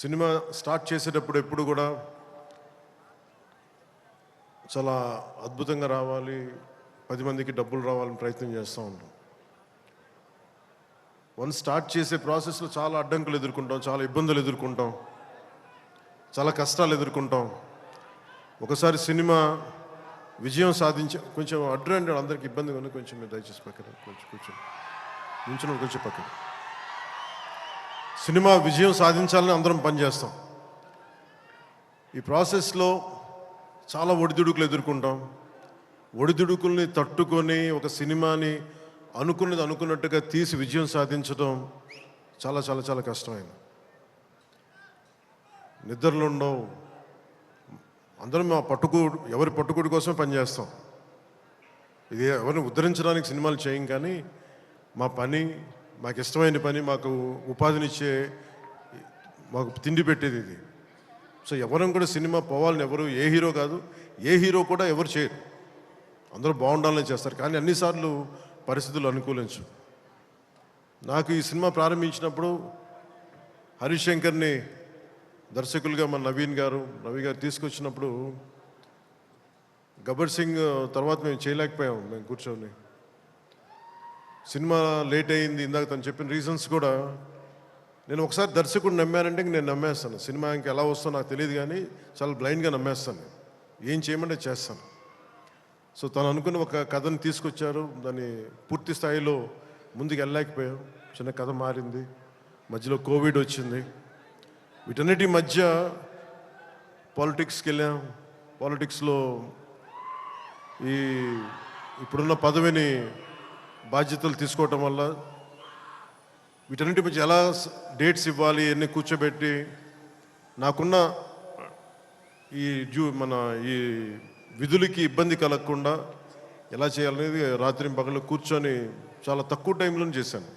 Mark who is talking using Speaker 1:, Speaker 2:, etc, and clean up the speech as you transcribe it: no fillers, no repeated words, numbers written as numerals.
Speaker 1: Cinema start చేసేటప్పుడు ఎప్పుడు కూడా చాలా అద్భుతంగా రావాలి, 10 మందికి డబ్బులు రావాలని ప్రయత్నం చేస్తూ ఉంటాం. స్టార్ట్ చేసే ప్రాసెస్లో చాలా అడ్డంకులు ఎదుర్కొంటాం, చాలా ఇబ్బందులు ఎదుర్కొంటాం, చాలా కష్టాలు ఎదుర్కొంటాం. ఒకసారి సినిమా విజయం సాధించే కొంచెం అడ్డు అందరికి ఇబ్బందిగా ఉంది, కొంచెం మీరు దయచేసి పక్కన కొంచెం పక్కన. సినిమా విజయం సాధించాలని అందరం పనిచేస్తాం. ఈ ప్రాసెస్లో చాలా ఒడిదుడుకులు ఎదుర్కొంటాం. ఒడిదుడుకుల్ని తట్టుకొని ఒక సినిమాని అనుకున్నట్టుగా తీసి విజయం సాధించడం చాలా చాలా చాలా కష్టమైంది. నిద్రలు ఉండవు. అందరం ఎవరి పట్టుకుడి కోసం పనిచేస్తాం. ఇది ఎవరిని ఉద్ధరించడానికి సినిమాలు చేయం, కానీ మా పని, మాకు ఇష్టమైన పని, మాకు ఉపాధినిచ్చే, మాకు తిండి పెట్టేది ఇది. సో ఎవరం కూడా సినిమా పోవాలని ఎవరు, ఏ హీరో కాదు, ఏ హీరో కూడా ఎవరు చేయరు. అందరూ బాగుండాలని చేస్తారు, కానీ అన్నిసార్లు పరిస్థితులు అనుకూలించు. నాకు ఈ సినిమా ప్రారంభించినప్పుడు హరీష్ శంకర్ని దర్శకులుగా మన రవి గారు తీసుకొచ్చినప్పుడు గబ్బర్ సింగ్ తర్వాత మేము చేయలేకపోయాం. మేము కూర్చొని సినిమా లేట్ అయింది. ఇందాక తను చెప్పిన రీజన్స్ కూడా నేను ఒకసారి దర్శకుడు నమ్మానంటే నేను నమ్మేస్తాను. సినిమా ఇంకా ఎలా వస్తుందో నాకు తెలియదు, కానీ చాలా బ్లైండ్గా నమ్మేస్తాను. ఏం చేయమంటే చేస్తాను. సో తను అనుకున్న ఒక కథను తీసుకొచ్చారు. దాన్ని పూర్తి స్థాయిలో ముందుకు వెళ్ళలేకపోయాం. చిన్న కథ మారింది, మధ్యలో కోవిడ్ వచ్చింది. వీటన్నిటి మధ్య పాలిటిక్స్కి వెళ్ళాం. పాలిటిక్స్లో ఇప్పుడున్న పదవిని బాధ్యతలు తీసుకోవటం వల్ల వీటన్నిటి మధ్య ఎలా డేట్స్ ఇవ్వాలి, ఎన్ని కూర్చోబెట్టి నాకున్న ఈ విధులకి ఇబ్బంది కలగకుండా ఎలా చేయాలనేది రాత్రి పగలు కూర్చొని చాలా తక్కువ టైంలో చేశాను.